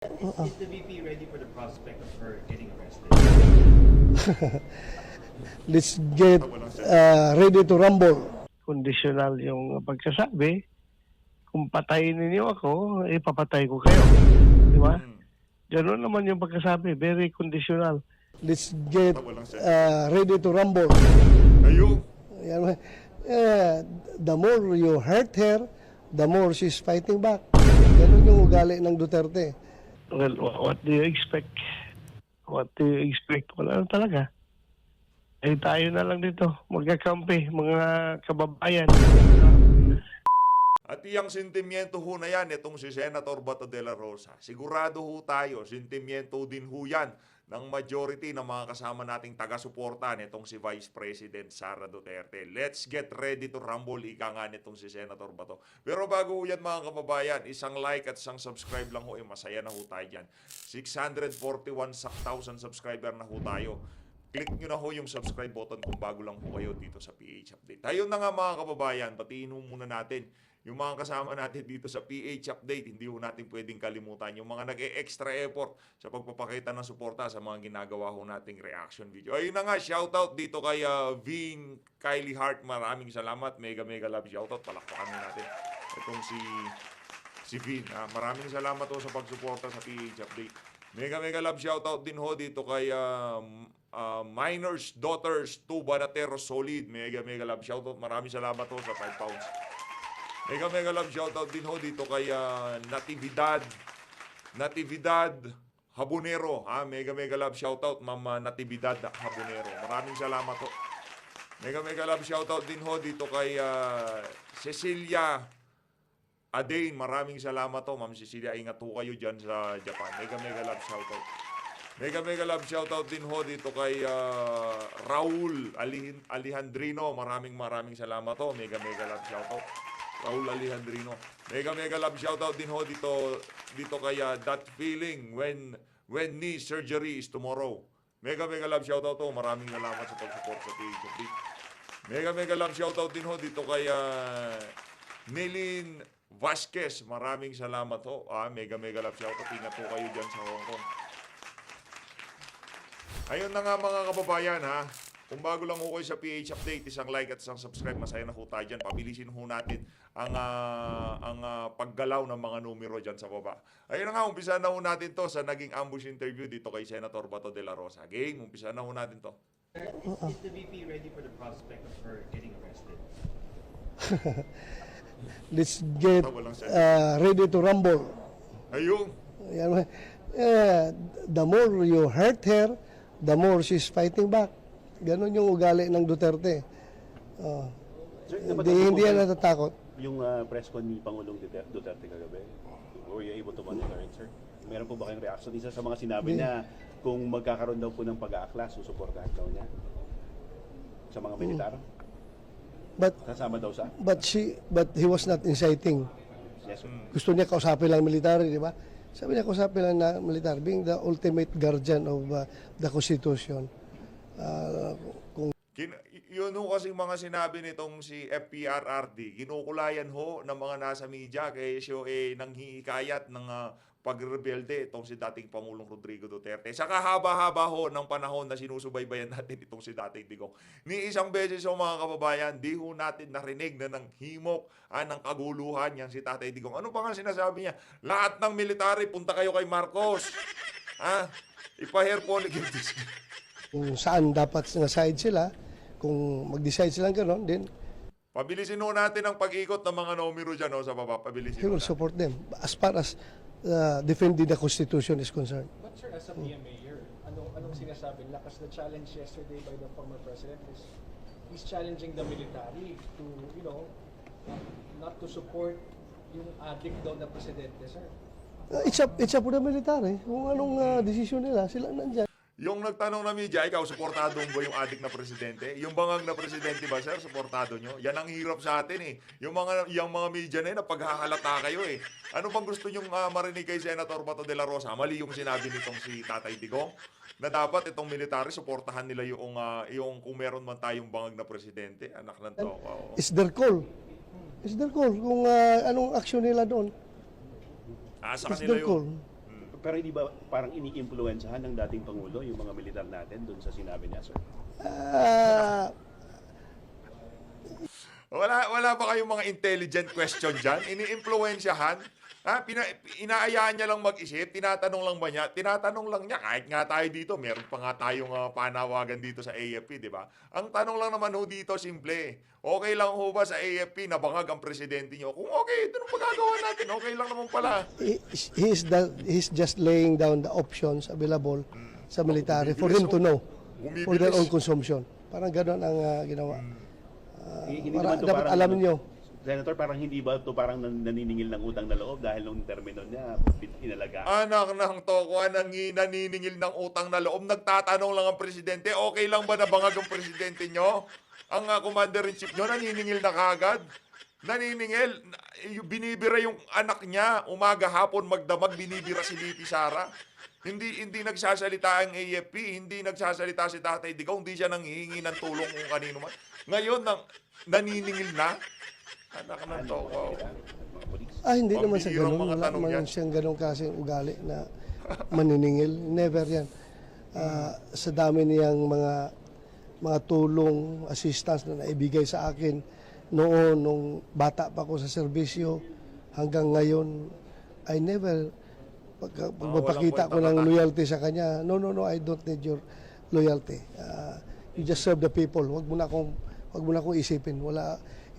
Is the VP ready for the prospect of her getting arrested? Let's get ready to rumble. Conditional yung pagsasabi, kung patayin ninyo ako, papatay ko kayo. Di ba? Ganoon naman yung pagkasabi, very conditional. Let's get ready to rumble. Ayun. The more you hurt her, the more she's fighting back. Ganun yung ugali ng Duterte. Well, what do you expect? What do you expect? Wala na talaga. Eh tayo na lang dito, magkakampi, mga kababayan. At iyang sentimiento ho na yan, itong si Senator Bato de la Rosa. Sigurado ho tayo, sentimiento din ho yan ng majority ng mga kasama nating taga-suporta nitong si Vice President Sara Duterte. Let's get ready to rumble, ika nga nitong si Senator Bato. Pero bago ho yan mga kababayan, isang like at isang subscribe lang ho, masaya na ho tayo dyan. 641,000 subscriber na ho tayo. Click nyo na ho yung subscribe button kung bago lang ho kayo dito sa PH Update. Tayo na nga mga kababayan, batiin ho muna natin yung mga kasama natin dito sa PH Update. Hindi ho natin pwedeng kalimutan yung mga nag-e-extra effort sa pagpapakita ng suporta sa mga ginagawa ho nating reaction video. Ayun na nga, shoutout dito kay Vin Kylie Hart. Maraming salamat. Mega love shoutout. Palakpakan natin itong si Vin. Maraming salamat ho sa pagsuporta sa PH Update. Mega love shoutout din ho dito kay Miners Daughters 2 Banatero Solid. Mega love shoutout. Maraming salamat ho sa 5 pounds. Mega love shoutout din ho dito kay Natividad Habonero. Mega love shoutout Ma'am Natividad Habonero. Maraming salamat ho. Mega love shoutout din ho dito kay Cecilia Adain. Maraming salamat ho Ma'am Cecilia. Ingat ho kayo dyan sa Japan. Mega love shoutout. Mega love shoutout din ho dito kay Raul Alejandrino. Maraming salamat ho. Mega love shoutout. Raul Alejandrino. Mega love shoutout din ho dito kay That Feeling when knee surgery is tomorrow. Mega love shoutout ho. Maraming salamat sa pag-support sa PH Update. Mega love shoutout din ho dito kay Nilin Vasquez. Maraming salamat ho. Mega love shoutout. Ingat po kayo dyan sa Hong Kong. Ayun na nga mga kababayan Kung bago lang ho kayo sa PH Update, isang like at isang subscribe, masaya na ho tayo dyan. Pabilisin ho natin ang paggalaw ng mga numero dyan sa baba. Ayun na nga, umpisa na ho natin to sa naging ambush interview dito kay Senator Bato de la Rosa. Game, umpisa na ho natin to. Is the VP ready for the prospect of her getting arrested? Let's get ready to rumble. Ayun. The more you hurt her, the more she's fighting back. Ganon yung ugali ng Duterte. Hindi yan natatakot. Yung press con ni Pangulong Duterte kagabi, were you able to monitor it, sir? Meron po ba kayong reaction? Isa sa mga sinabi niya, kung magkakaroon daw po ng pag-aakla, susuportahan daw niya sa mga militar? Kasama daw sa? But he was not inciting. Yes, sir. Gusto niya kausapin lang military, di ba? Sabi niya kausapin lang na military, being the ultimate guardian of the Constitution. Yun ho kasing mga sinabi nitong si FPRRD, kinukulayan ho ng mga nasa media kaya siya nanghihikayat ng pagrebelde itong si dating Pangulong Rodrigo Duterte. Sa kahaba-haba ho ng panahon na sinusubaybayan natin itong si dating Digong. Ni isang beses ho mga kababayan, di ho natin narinig na ng himok, ng kaguluhan yan si Tatay Digong. Ano pa nga sinasabi niya? Lahat ng military, punta kayo kay Marcos. Ipa-hair follicles. Kung saan dapat na side sila, kung mag-decide silang gano'n, then Pabilisin ho natin ang pag-ikot ng mga numero dyan sa baba. Pabilisin he will support them as far as defending the Constitution is concerned. But sir, as a mayor, anong sinasabi? Lakas na challenge yesterday by the former president is he's challenging the military to, not to support yung addict daw na presidente, sir. It's up to the military. Kung anong desisyon nila, sila nandyan. Yung nagtanong na media, ikaw, suportado mo ba yung adik na presidente? Yung bangag na presidente ba, sir, suportado nyo? Yan ang hirap sa atin Yung mga media na yun, napaghahalata kayo Ano bang gusto nyong marinig kay Senator Bato de la Rosa? Mali yung sinabi nitong si Tatay Digong na dapat itong military, suportahan nila yung kung meron man tayong bangag na presidente. Anak ng tao. It's their call. It's their call kung anong action nila doon. Sa It's kanila their call. yun. Pero hindi ba parang ini-influensyahan ng dating Pangulo yung mga militar natin doon sa sinabi niya, sir? Ah, Wala ba kayong mga intelligent question dyan? Ini-influensyahan? Ha? Inaayaan niya lang mag-isip? Tinatanong lang ba niya? Tinatanong lang niya. Kahit nga tayo dito, meron pa nga tayong panawagan dito sa AFP, di ba? Ang tanong lang naman ho dito, simple. Okay lang ho ba sa AFP na bangag ang presidente niyo? Kung okay, ito nung pagkagawa natin. Okay lang naman pala. he's just laying down the options available sa military for them to know, for their own consumption. Parang gano'n ang ginawa. Hindi Para, naman to dapat parang, alam niyo. Senator, parang hindi ba ito parang naniningil ng utang na loob dahil nung termino niya, inalaga? Anak ng toko, naniningil ng utang na loob. Nagtatanong lang ang presidente, okay lang ba na bangag ang presidente nyo? Ang commander-in-chief nyo, naniningil na kagad. Naniningil. Binibira yung anak niya. Umaga, hapon, magdamag, binibira si Lipi Sara. Hindi nagsasalita ang AFP, hindi nagsasalita si Tatay Digao, hindi siya nanghihingi ng tulong kung kanino man. Ngayon, naniningil na. Anak ng toko. Mga polis. Hindi naman sa Pambihirang ganun. mga Wala tanong yan. naman siyang ganun kasing ugali na maniningil. Never yan. Sa dami niyang mga tulong, assistance na naibigay sa akin noon, nung bata pa ako sa serbisyo, hanggang ngayon, I never, pagpapakita ko ng loyalty sa kanya, no, I don't need your loyalty. You just serve the people. Wag mo na akong isipin.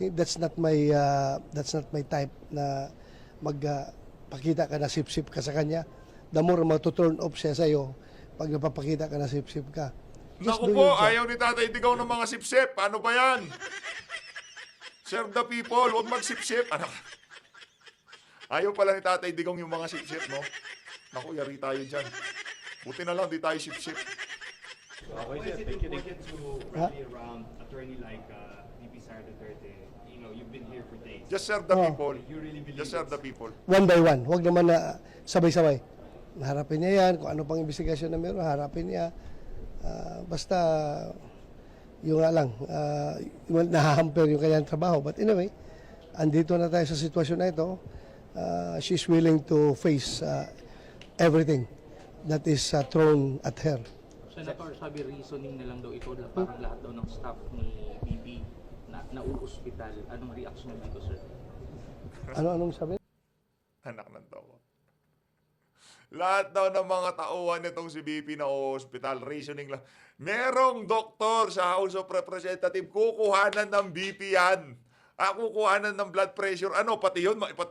That's not my type na magpakita ka na sip-sip ka sa kanya. The more matuturn off siya sa'yo pag napapakita ka na sip-sip ka. Just Naku do po, your job. ayaw ni Tatay Digao ng mga sip-sip. Paano ba yan? Serve the people, huwag mag-sip-sip. Anak. Ayaw pala ni Tatay Digao yung mga sip-sip, no? Naku, yari tayo dyan. Buti na lang, di tayo sip-sip. Why is it important to rally around attorney like VP Sara Duterte? You know, you've been here for days. Just serve the Oh. people. You really believe Just serve the people. One by one. Huwag naman na sabay-sabay. Harapin niya yan. Kung ano pang investigasyon na meron, harapin niya. Basta, yung nga lang, nahahamper yung kanyang trabaho. But anyway, andito na tayo sa sitwasyon na ito. She's willing to face everything that is thrown at her. Senator, sabi reasoning na lang daw ito na parang lahat daw ng staff ni BP na nauospital. Anong reaction dito, sir? Anong sabi? Anak ng toko. Lahat daw ng mga tauhan nitong si BP na hospital, reasoning lang. Merong doktor sa House of Representatives, kukuhanan ng BP yan. Kukuhanan ng blood pressure. Pati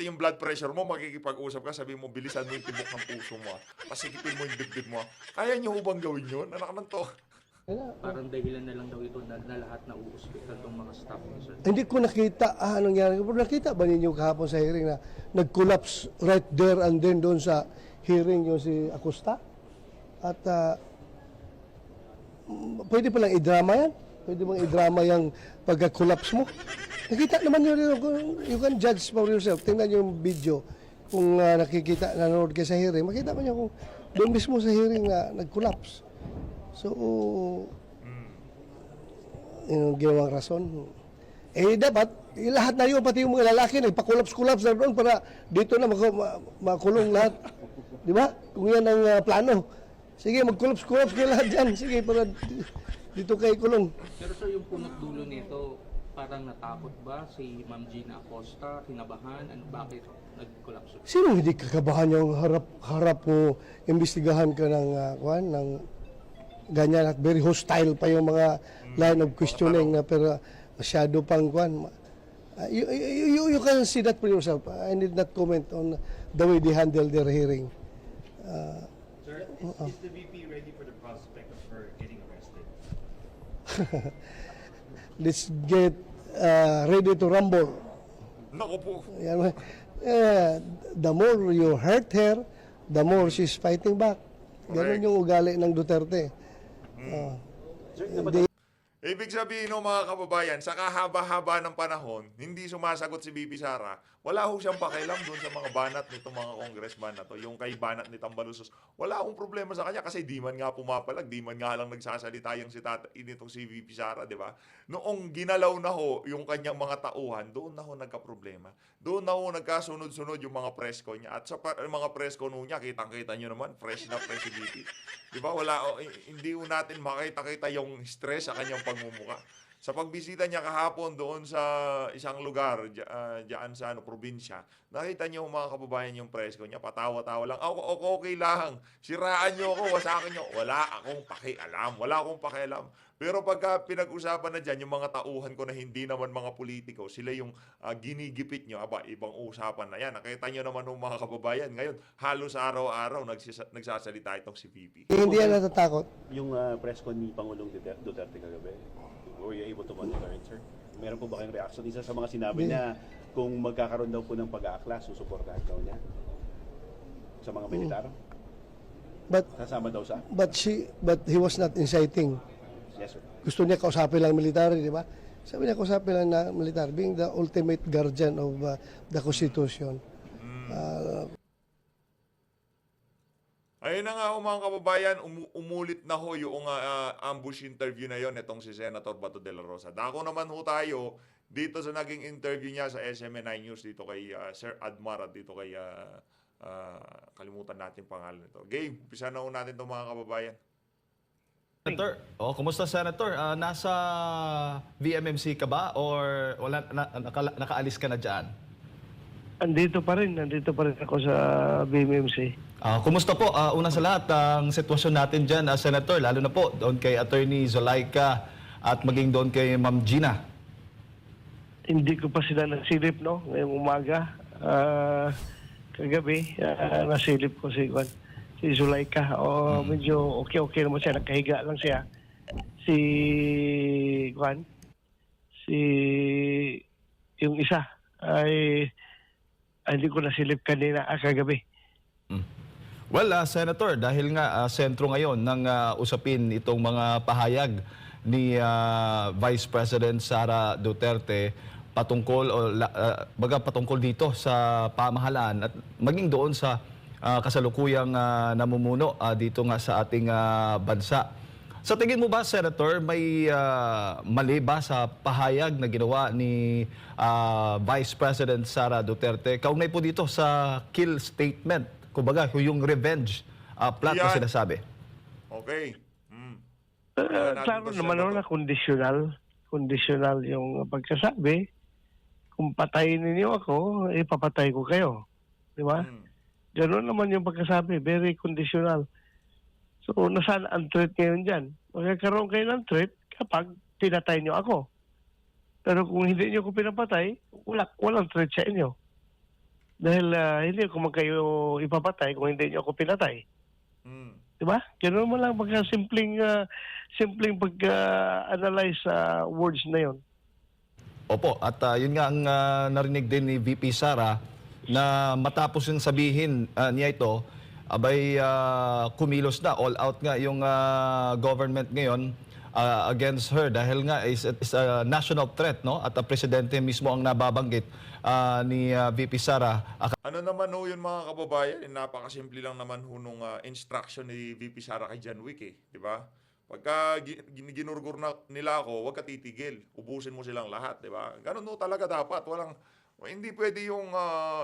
yung blood pressure mo, makikipag-usap ka, sabi mo, bilisan mo yung tibok ng puso mo. Pasigipin mo yung dibdib mo. Kaya niyo ubang gawin yun? Anak ng toko. Parang dahilan na lang daw ito na lahat nauospital ng mga staff ni sir. Hindi ko nakita anong nangyari. Pero nakita ba ninyo kahapon sa hearing na nag-collapse right there and then doon sa hearing yung si Acosta? At pwede palang i-drama yan? Pwede bang i-drama yung pagka-collapse mo? Nakita naman yun, you can judge for yourself. Tingnan yung video. Kung nakikita, nanonood kayo sa hearing, makita mo niya kung doon mismo sa hearing na nag-collapse. So, yung ginawang rason. Dapat, lahat na yun, pati yung mga lalaki, nagpa-collapse na doon para dito na makulong lahat. Di ba? Kung yan ang plano. Sige, mag-collapse kayo lahat dyan. Sige, para dito kayo kulong. Pero sir, yung punot dulo nito, parang natakot ba si Ma'am Gina Acosta, kinabahan, bakit nag-collapse? Sino hindi kakabahan yung harap mo, imbestigahan ka ng ganyan at very hostile pa yung mga line of questioning na pero masyado pang you can see that for yourself. I need not comment on the way they handle their hearing. Sir, is the VP ready for the prospect of her getting arrested? Let's get ready to rumble. Naku po. Yan, the more you hurt her, the more she's fighting back. Ganun yung ugali ng Duterte. Sir, Ibig sabihin no, mga kababayan, sa kahaba-haba ng panahon, hindi sumasagot si BP Sara, wala ho siyang pakialam doon sa mga banat nitong mga congressman na to. Yung kay banat ni Tambalusos, wala akong problema sa kanya kasi di man nga pumapalag, di man nga lang nagsasalita yung initong si VP Sara, di ba? Noong ginalaw na ho yung kanyang mga tauhan, doon na ho nagka-problema. Doon na ho nagkasunod-sunod yung mga presko niya. At sa mga presko niya, kitang-kita nyo naman, fresh na fresh si VP. Di ba? Hindi ho natin makita-kita yung stress sa kanyang pagmumuka. Sa pagbisita niya kahapon doon sa isang lugar diyan sa probinsya, nakita niyo mga kababayan yung presko niya, patawa-tawa lang. Okay lang. Siraan niyo ako, wasakin niyo. Wala akong pakialam. Pero pagka pinag-usapan na diyan yung mga tauhan ko na hindi naman mga politiko, sila yung ginigipit niyo, ibang usapan na yan. Nakita niyo naman ng mga kababayan, ngayon halos araw-araw nagsasalita itong si VP. Hindi yan natatakot. Yung press con ni Pangulong Duterte kagabi, were you able to monitor it, sir? Meron po ba kayong reaction? Isa sa mga sinabi niya, kung magkakaroon daw po ng pag-aaklas, susuportahan daw niya sa mga militar? But Sasama daw sa? but he was not inciting. Yes, sir. Gusto niya kausapin lang military, di ba? Sabi niya kausapin lang na military, being the ultimate guardian of the Constitution. Ayun na nga mga kababayan, umulit na ho yung ambush interview na yon itong si Senator Bato de la Rosa. Dako naman ho tayo dito sa naging interview niya sa SMNI News dito kay Sir Admar at dito kay kalimutan natin pangalan nito. Game, umpisa na ho natin itong mga kababayan. Senator, kumusta Senator? Nasa VMMC ka ba or wala nakaalis ka na diyan? Nandito pa rin ako sa BMMC. Kumusta po? Una sa lahat, ang sitwasyon natin diyan, Senator, lalo na po doon kay Attorney Zulaika at maging doon kay Ma'am Gina. Hindi ko pa sila nasilip, no? Ngayong umaga, kagabi, nasilip ko si Zulaika. Medyo okay naman siya. Nagkahiga lang siya. Yung isa ay hindi ko nasilip kanina kagabi. Well, Senator, dahil nga sentro ngayon ng usapin itong mga pahayag ni Vice President Sara Duterte patungkol dito sa pamahalaan at maging doon sa kasalukuyang namumuno dito nga sa ating bansa. Sa tingin mo ba, Senator, may mali ba sa pahayag na ginawa ni Vice President Sara Duterte? Kaugnay po dito sa kill statement, kumbaga yung revenge plot na sinasabi. Okay. Klaro naman na conditional yung pagkasabi. Kung patayin ninyo ako, ipapatay ko kayo. Di ba? Ganoon naman yung pagkasabi. Very conditional. So, nasaan ang threat ngayon dyan? Magkakaroon kayo ng threat kapag pinatay nyo ako. Pero kung hindi nyo ako pinapatay, walang threat sa inyo. Dahil hindi ko kayo ipapatay kung hindi nyo ako pinatay. Diba? Ganoon mo lang pagka simpleng pag-analyze sa words na yon. Opo, at yun nga ang narinig din ni VP Sara na matapos yung sabihin niya ito, abay kumilos na, all out nga yung government ngayon against her dahil nga is a national threat, no? At ang presidente mismo ang nababanggit ni VP Sara. Ano naman ho yun mga kababayan? Napakasimple lang naman ho nung instruction ni VP Sara kay John Wick di ba? Pagka ginurgur na nila ako, huwag ka titigil. Ubusin mo silang lahat, di ba? Ganun ho talaga dapat. Hindi pwede yung,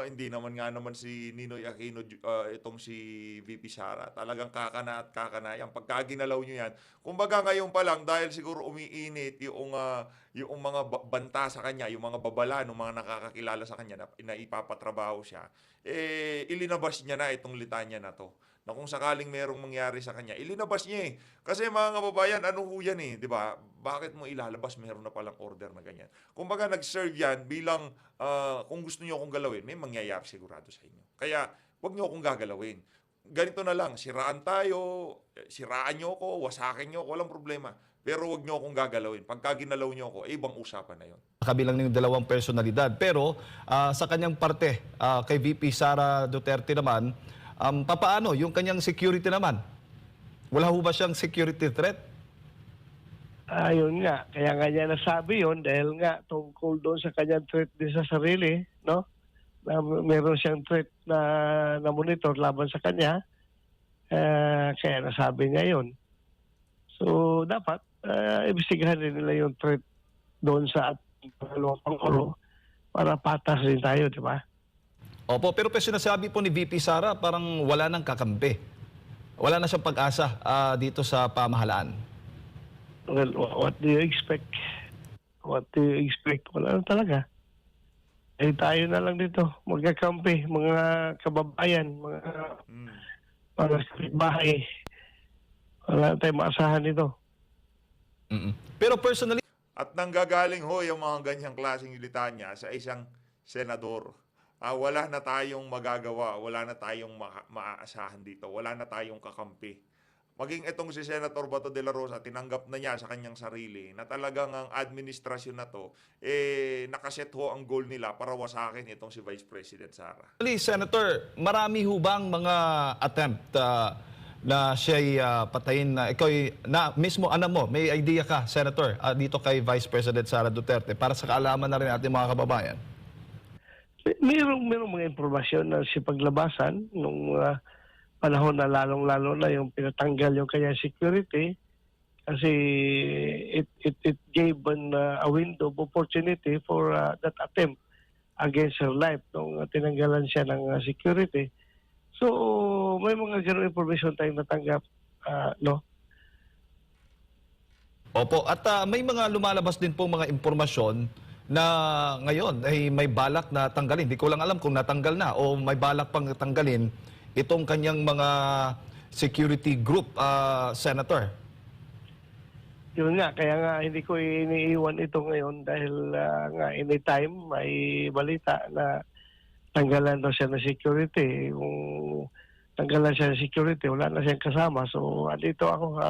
hindi naman si Ninoy Aquino, itong si VP Sara. Talagang kakana at kakana yan. Pagka ginalaw nyo yan, kumbaga ngayon pa lang, dahil siguro umiinit yung mga banta sa kanya, yung mga babala, yung mga nakakakilala sa kanya na ipapatrabaho siya, ilinabas niya na itong litanya na to. Na kung sakaling merong mangyari sa kanya, ilinabas niya Kasi mga kababayan, ano ho yan di ba? Bakit mo ilalabas? Meron na palang order na ganyan. Kumbaga nag-serve yan bilang kung gusto niyo akong galawin, may mangyayari sigurado sa inyo. Kaya wag niyo akong gagalawin. Ganito na lang, siraan tayo, siraan niyo ako, wasakin niyo ako, walang problema. Pero wag niyo akong gagalawin. Pagka ginalaw niyo ako, ibang usapan na yon. Kabilang ng dalawang personalidad. Pero sa kanyang parte, kay VP Sara Duterte naman, papaano yung kanyang security naman? Wala ho ba siyang security threat? Ayun nga, kaya nga niya nasabi yon dahil nga tungkol doon sa kanyang threat din sa sarili, no? Na meron siyang threat na monitor laban sa kanya, kaya nasabi niya yon. So, dapat imbestigahan din nila yung threat doon sa ating pangalawang Pangulo para patas din tayo, di ba? Opo, pero sinasabi po ni VP Sara parang wala nang kakampi. Wala na siyang pag-asa dito sa pamahalaan. Well, what do you expect? What do you expect? Wala na talaga. Eh, tayo na lang dito, magkakampi, mga kababayan, mga kapitbahay. Wala na tayong maasahan dito. Pero personally, At nanggagaling ho yung mga ganyang klaseng litanya sa isang senador. Wala na tayong magagawa, wala na tayong maaasahan dito, wala na tayong kakampi. Maging itong si Senator Bato de la Rosa, tinanggap na niya sa kanyang sarili na talagang ang administrasyon na to, nakaset ho ang goal nila para wasakin itong si Vice President Sara. Senator, marami ho bang mga attempt na siya'y patayin na ikaw na mismo mo, may idea ka, Senator, dito kay Vice President Sara Duterte para sa kaalaman na rin ating mga kababayan? Mayroong mga impormasyon na si paglabasan nung panahon na lalong-lalo na yung pinatanggal yung kanyang security kasi it gave a window of opportunity for that attempt against her life nung tinanggalan siya ng security. So, may mga ganong information tayong natanggap, no? Opo, at may mga lumalabas din po mga impormasyon na ngayon ay may balak na tanggalin. Hindi ko lang alam kung natanggal na o may balak pang tanggalin itong kanyang mga security group, Senator. Yun nga, kaya nga hindi ko iniiwan ito ngayon dahil nga anytime may balita na tanggalan daw siya ng security. Kung tanggalan siya ng security, wala na siyang kasama. So, andito ako,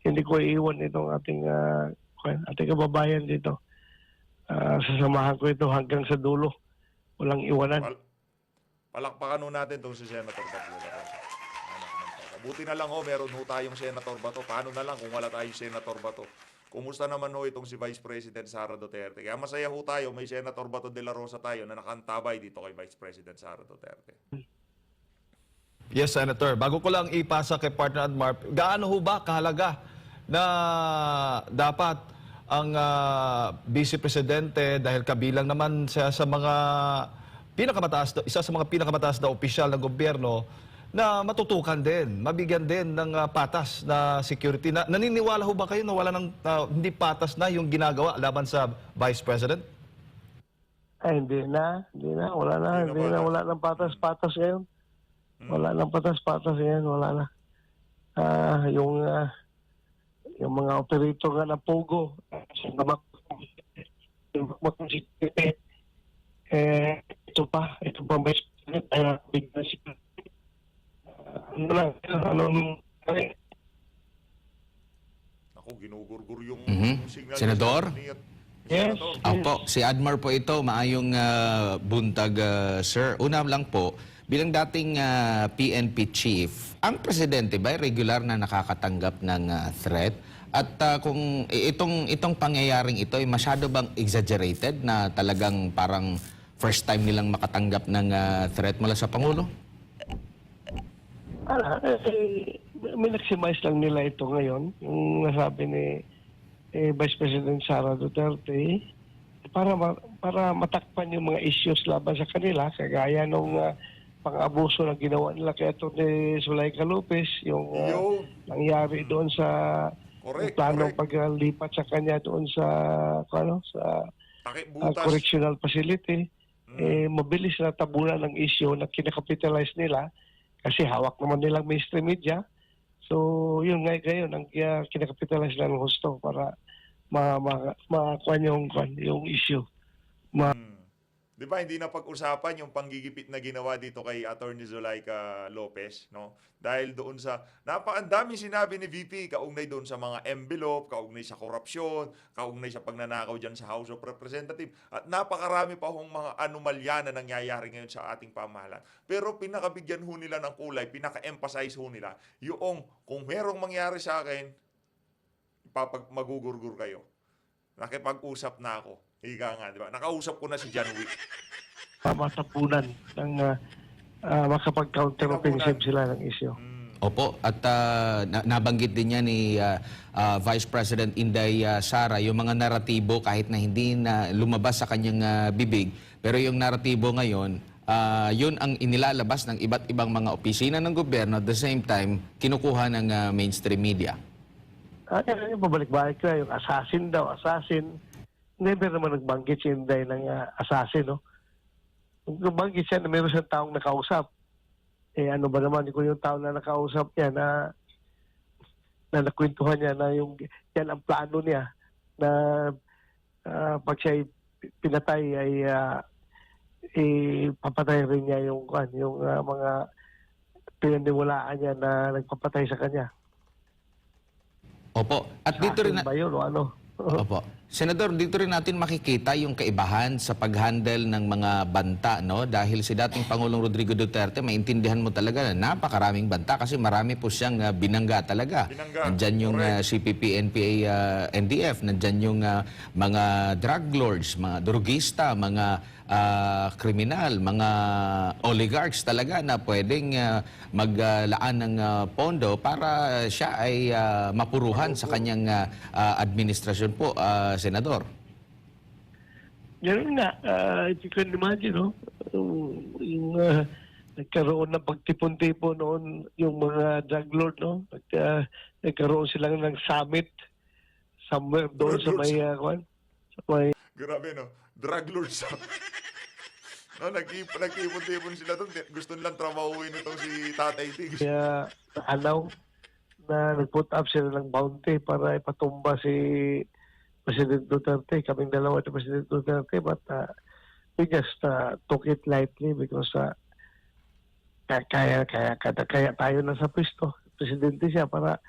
hindi ko iiwan itong ating kababayan dito. Sasamahan ko ito hanggang sa dulo. Walang iwanan. Palakpakan ho natin itong si Senator Bato de la Rosa. Buti na lang meron ho tayong Senator Bato. Paano na lang kung wala tayong Senator Bato? Kumusta naman ho itong si Vice President Sara Duterte? Kaya masaya ho tayo, may Senator Bato de la Rosa tayo na nakantabay dito kay Vice President Sara Duterte. Yes, Senator. Bago ko lang ipasa kay partner Admar, gaano ho ba kahalaga na dapat ang Vice Presidente dahil kabilang naman siya sa mga isa sa mga pinakamataas na opisyal ng gobyerno na matutukan din, mabigyan din ng patas na security. Naniniwala ho ba kayo na wala ng hindi patas na yung ginagawa laban sa Vice President? Ay, hindi na. Wala nang patas-patas ngayon. Wala nang patas-patas ngayon, wala na. Yung mga operator nga na Pogo, ito pa Vice President, bigla siya. Ako, ginugurgur yung signal. Senador? Yes. Opo, si Admar po ito. Maayong buntag, sir. Una lang po, bilang dating PNP chief, ang presidente ba regular na nakakatanggap ng threat? At kung itong pangyayaring ito ay masyado bang exaggerated na talagang parang first time nilang makatanggap ng threat mula sa Pangulo? Mineximize lang nila ito ngayon, yung nasabi ni Vice President Sara Duterte, para matakpan yung mga issues laban sa kanila, kagaya nung pang-abuso na ginawa nila kay Atty. Zulaika Lopez, yung nangyari doon sa planong paglipat sa kanya doon sa correctional facility. Mabilis na tabunan ng issue na kinakapitalize nila kasi hawak naman nilang mainstream media. So, yun ngayon ang kinakapitalize lang ng gusto para makakuha yung issue. Di ba hindi na pag-usapan yung panggigipit na ginawa dito kay Atty. Zulaika Lopez, no? Dahil doon sa napakandaming sinabi ni VP kaugnay doon sa mga envelope, kaugnay sa korupsyon, kaugnay sa pagnanakaw diyan sa House of Representatives, at napakarami pa hong mga anomalya na nangyayari ngayon sa ating pamahalaan. Pero pinakabigyan ho nila ng kulay, pinaka-emphasize ho nila yung kung merong mangyari sa akin, magugurgur kayo. Nakipag-usap na ako. Ika nga, di ba? Nakausap ko na si John Wick. Matapunan ng makapag-counter-offensive sila ng issue. Opo, at nabanggit din niya ni Vice President Inday Sara yung mga naratibo kahit na hindi na lumabas sa kanyang bibig. Pero yung naratibo ngayon, yun ang inilalabas ng iba't ibang mga opisina ng gobyerno at the same time, kinukuha ng mainstream media. Yung pabalik-balik ka, yung assassin daw, assassin. Never naman nagbanggit si Inday ng assassin, no? Nagbanggit siya na meron siyang taong nakausap. Ano ba naman kung yung tao na nakausap niya na nakwentuhan niya na yan ang plano niya na pag siya pinatay ay papatay rin niya yung mga pinaniwalaan niya na nagpapatay sa kanya. Opo, at dito rin ba yun o ano? Opo. Senador, dito rin natin makikita yung kaibahan sa pag-handle ng mga banta, no? Dahil si dating Pangulong Rodrigo Duterte, maintindihan mo talaga na napakaraming banta kasi marami po siyang binangga talaga. Nandyan yung CPP, NPA, NDF, nandyan yung mga drug lords, mga drugista, mga kriminal, mga oligarchs talaga na pwedeng maglaan ng pondo para siya ay mapuruhan sa kanyang administrasyon po, Senador. Ganun nga, if you can imagine, no? Yung nagkaroon ng pagtipon-tipon noon yung mga drug lord, no? Nagkaroon sila ng summit somewhere doon sa may, Grabe, no? Drug lords. No, nagtipon-tipon sila doon. Gusto nilang trabahuin itong si Tatay Diggs. Kaya alaw na nag-put up sila ng bounty para ipatumba si President Duterte. Kaming dalawa ni President Duterte, but we just took it lightly because kaya tayo na sa pwesto. Presidente siya para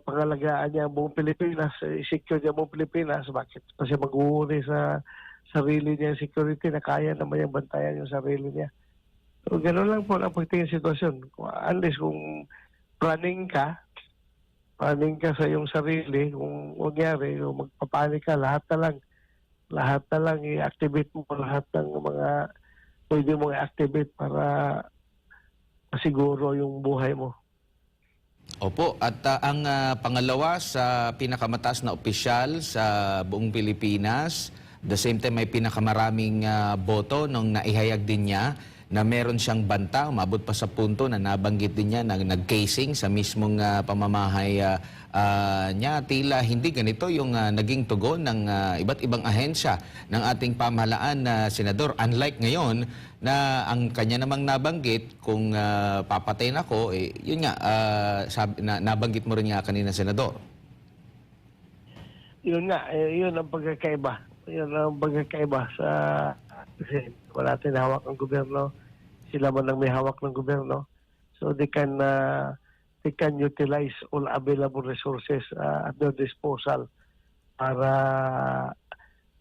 pangalagaan niya ang buong Pilipinas, secure niya ang buong Pilipinas. Bakit pa siya mag-uuri sa sarili niya security na kaya naman yung bantayan yung sarili niya? So, gano'n lang po ang pagtingin sitwasyon. Unless kung running ka sa iyong sarili, kung magyari, kung magpapanik ka, lahat na lang i-activate mo lahat ng mga pwede mong i-activate para masiguro yung buhay mo. Opo, at ang pangalawa sa pinakamataas na opisyal sa buong Pilipinas, the same time may pinakamaraming boto nung naihayag din niya na meron siyang banta, umabot pa sa punto na nabanggit din niya na nag-casing sa mismong pamamahay niya. Tila hindi ganito yung naging tugon ng iba't ibang ahensya ng ating pamahalaan na Senador. Unlike ngayon na ang kanya namang nabanggit kung papatayin ako, yun nga, nabanggit mo rin nga kanina, Senador. Yun nga, yun ang pagkakaiba. Yun ang pagkakaiba sa kasi wala natin hawak ng gobyerno. Sila man ang may hawak ng gobyerno. So they can utilize all available resources at their disposal para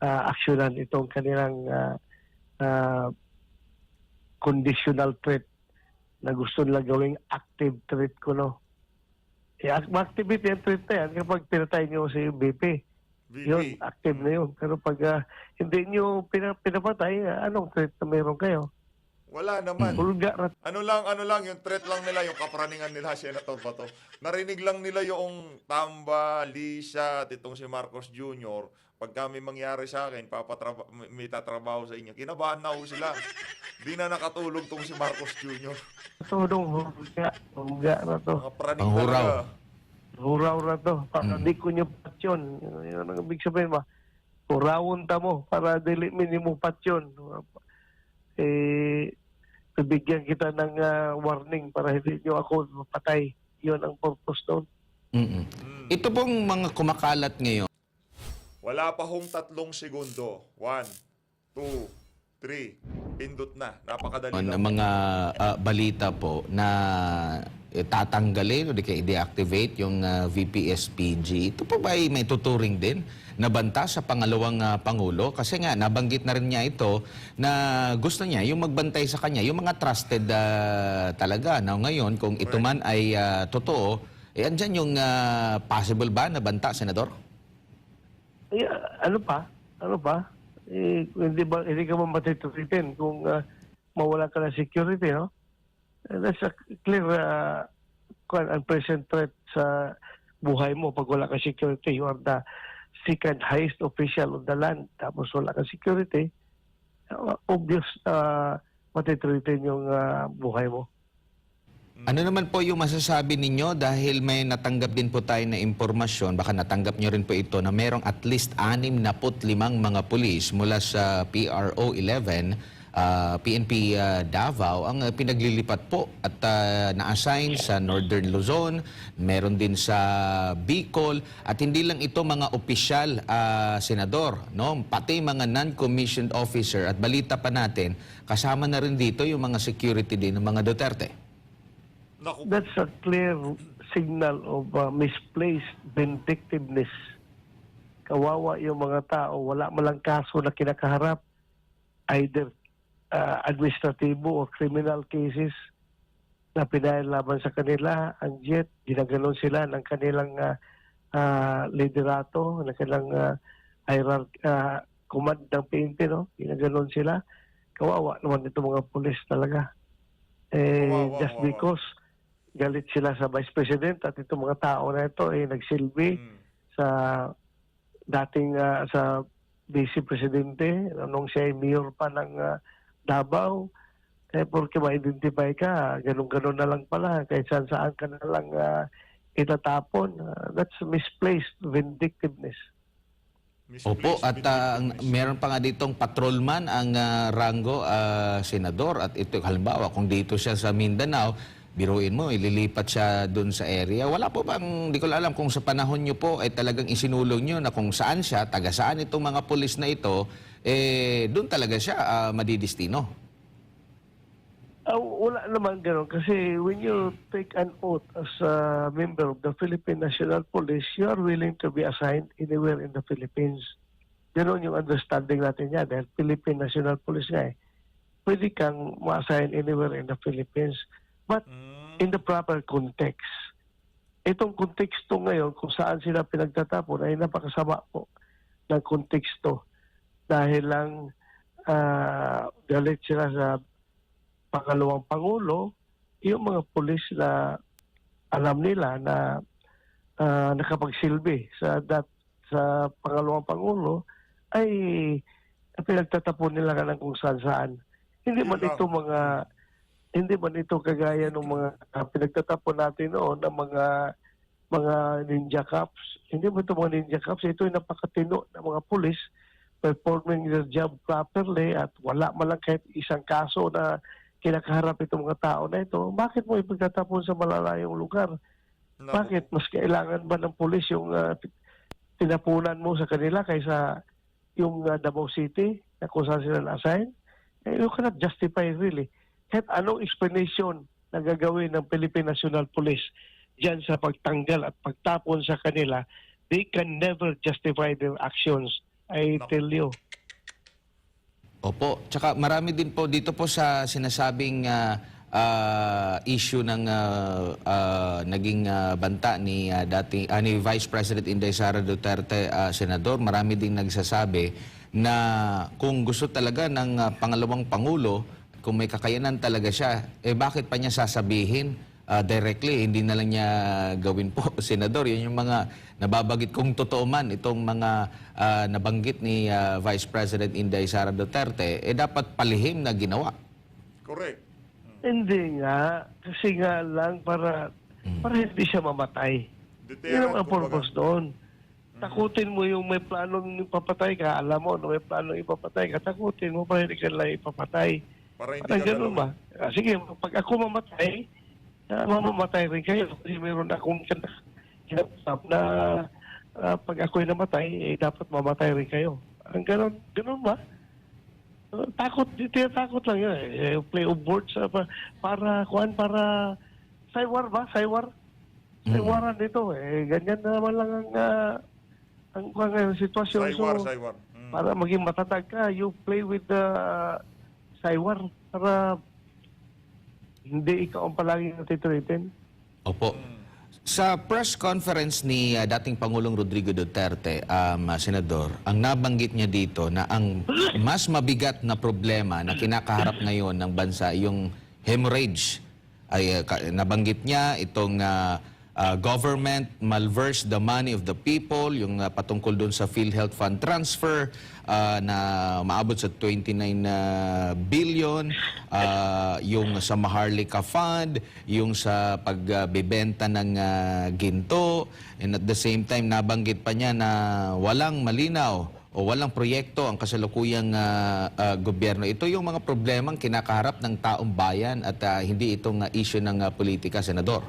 aksyonan itong kanilang conditional threat na gusto nila gawing active threat ko, no? Ma-activate yung threat na yan kapag pinatay nyo si BP. Yun, active na yun. Pero pag hindi nyo pinapatay, anong threat na meron kayo? Wala naman. Bulga. Ano lang, yung threat lang nila, yung kapraningan nila, Senator Bato. Narinig lang nila yung Tamba, Lisa, at itong si Marcos Jr. Pag kami mangyari sa akin, may tatrabaho sa inyo. Kinabahan na ho sila. Di na nakatulog tong si Marcos Jr. Tulong, bulga na to. Mga praning talaga. Huraw na to. Para di ko nyo patsyon. Yun ang ibig sabihin ba? Hurawon ta mo para dili minimo patsyon. Bibigyan kita ng warning para hindi nyo ako mapatay. Yun ang purpose doon. Ito pong mga kumakalat ngayon. Wala pa hong 3 segundo. 1, 2, 3. Pindot na. Napakadali lang. Mga balita po na tatanggalin o di kaya i-deactivate yung VP-SPG. Ito po ba ay may tuturing din na banta sa pangalawang Pangulo? Kasi nga, nabanggit na rin niya ito na gusto niya yung magbantay sa kanya, yung mga trusted talaga. Now ngayon, kung ito man ay totoo, andyan yung possible ba na banta, Senador? Ano pa? Hindi ka man matituritin kung mawala ka ng security, no? That's a clear and present threat sa buhay mo pag wala ka security. You are the second highest official of the land. Tapos wala ka security, obvious matituritin yung buhay mo. Ano naman po yung masasabi ninyo dahil may natanggap din po tayo na impormasyon, baka natanggap nyo rin po ito, na merong at least 65 mga pulis mula sa PRO 11, PNP Davao ang pinaglilipat po at na-assign sa Northern Luzon, meron din sa Bicol, at hindi lang ito mga opisyal, Senador, no? Pati mga non-commissioned officer, at balita pa natin, kasama na rin dito yung mga security din ng mga Duterte. That's a clear signal of misplaced vindictiveness. Kawawa yung mga tao, wala malang kaso na kinakaharap, either administratibo or criminal cases na pinahalaban sa kanila, and yet ginaganon sila ng kanilang liderato, ng kanilang command ng PNP, no? Ginaganon sila. Kawawa naman ito mga pulis talaga. Just because galit sila sa Vice President at itong mga tao na ito nagsilbi sa dating sa Vice Presidente nung siya ay mayor pa ng Davao. Porque ma-identify ka, ganun-ganun na lang pala, kahit saan ka na lang itatapon. That's misplaced vindictiveness. Opo, at meron pa nga ditong patrolman ang rango, Senador, at ito halimbawa kung dito siya sa Mindanao, biruin mo, ililipat siya doon sa area. Wala po bang, di ko alam kung sa panahon nyo po ay talagang isinulong nyo na kung saan siya, taga saan itong mga pulis na ito, doon talaga siya madidistino? Wala naman gano'n. Kasi when you take an oath as a member of the Philippine National Police, you are willing to be assigned anywhere in the Philippines. Gano'n yung understanding natin yan. Dahil Philippine National Police nga pwede kang ma-assign anywhere in the Philippines. But in the proper context. Itong konteksto ngayon, kung saan sila pinagtatapon, ay napakasama po ng konteksto. Dahil lang galit sila sa pangalawang Pangulo, yung mga pulis na alam nila na nakapagsilbi sa pangalawang Pangulo, ay pinagtatapon nila ka ng kung saan. Hindi man ito kagaya ng mga pinagtatapon natin noon ng mga ninja cops. Hindi man ito mga ninja cops. Ito ay napakatino ng mga pulis performing their job properly at wala man lang kahit isang kaso na kinakaharap itong mga tao na ito. Bakit mo ipagtatapon sa malalayong lugar? No. Bakit? Mas kailangan ba ng pulis yung tinapunan mo sa kanila kaysa yung Davao City na kung saan sila na-assign? You cannot justify really. Kahit anong explanation na gagawin ng Philippine National Police dyan sa pagtanggal at pagtapon sa kanila, they can never justify their actions. I tell you. Opo. Tsaka marami din po dito po sa sinasabing issue ng naging banta ni ni Vice President Inday Sara Duterte, Senador. Marami din nagsasabi na kung gusto talaga ng pangalawang Pangulo, kung may kakayanan talaga siya, bakit pa niya sasabihin directly, hindi na lang niya gawin po, Senador. Yun yung mga nababagit kung totoo man itong mga nabanggit ni Vice President Inday Sara Duterte, dapat palihim na ginawa. Correct. Hindi nga. Kasi nga lang para hindi siya mamatay. Yun ang purpose doon. Takutin mo yung may planong ipapatay ka. Alam mo, may planong ipapatay ka, takutin mo para hindi ka lang ipapatay. Para hindi ka ganun ba? Sige, pag ako mamatay, mamamatay rin kayo. Kasi meron akong kinapsap na pag ako'y namatay, dapat mamatay rin kayo. Ang ganun ba? Takot lang yun. Play of words para saywar ba? Saywaran dito. Ganyan na naman lang ang sitwasyon. Saywar. Para maging matatag ka, you play with the saywar para hindi ikaw ang palaging natitreaten. Opo. Sa press conference ni dating Pangulong Rodrigo Duterte, Senador, ang nabanggit niya dito na ang mas mabigat na problema na kinakaharap ngayon ng bansa yung hemorrhage. Ay nabanggit niya itong government malverse the money of the people, yung patungkol doon sa PhilHealth Fund transfer na maabot sa 29 billion, yung sa Maharlika Fund, yung sa pagbebenta ng ginto, and at the same time nabanggit pa niya na walang malinaw o walang proyekto ang kasalukuyang gobyerno. Ito yung mga problemang kinakaharap ng taong bayan at hindi itong issue ng politika, Senador.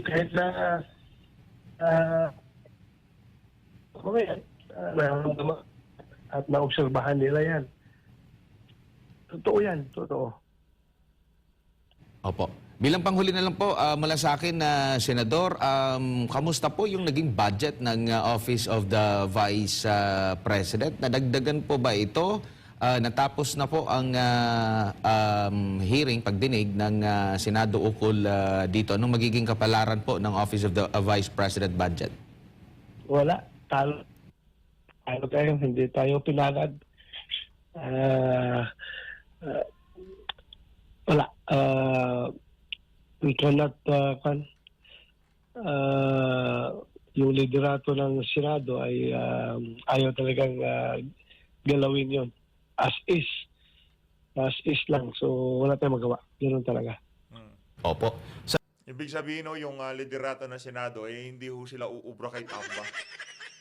Kahit na nararamdaman at naobserbahan nila yan. Totoo yan, totoo. Opo. Bilang panghuli na lang po, mula sa akin, Senador, kamusta po yung naging budget ng Office of the Vice President? Nadagdagan po ba ito? Natapos na po ang hearing, pagdinig ng Senado ukol dito. Anong magiging kapalaran po ng Office of the Vice President budget? Wala. Talo tayo. Hindi tayo pinagad. Wala. We cannot yung liderato ng Senado ay ayaw talagang galawin yon as is lang. So wala tayong magawa. Ganoon talaga. Opo. Ibig sabihin yung liderato ng Senado, hindi ho sila uubra kay Tamba.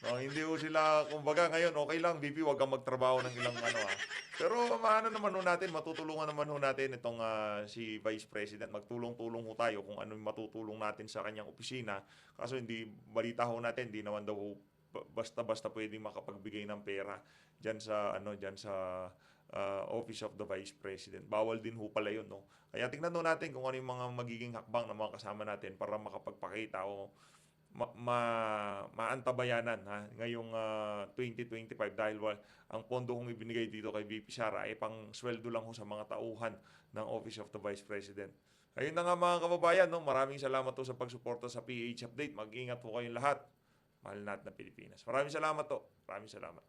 No, hindi ho sila, kumbaga ngayon, okay lang, VP, wag kang magtrabaho ng ilang Pero maano naman ho natin, matutulungan naman ho natin itong si Vice President. Magtulong-tulong ho tayo kung ano yung matutulong natin sa kanyang opisina. Kaso hindi, balita ho natin, hindi naman daw basta-basta pwedeng makapagbigay ng pera dyan sa Office of the Vice President. Bawal din ho pala yun, no? Kaya tingnan ho natin kung ano yung mga magiging hakbang ng mga kasama natin para makapagpakita o maantabayanan ngayong 2025 dahil ang pondo kong ibinigay dito kay VP Sara ay pang sweldo lang ho sa mga tauhan ng Office of the Vice President. Ayun na nga mga kababayan, no? Maraming salamat po sa pagsuporta sa PH Update. Mag-ingat po kayong lahat. Mahal natin na Pilipinas. Maraming salamat to. Maraming salamat.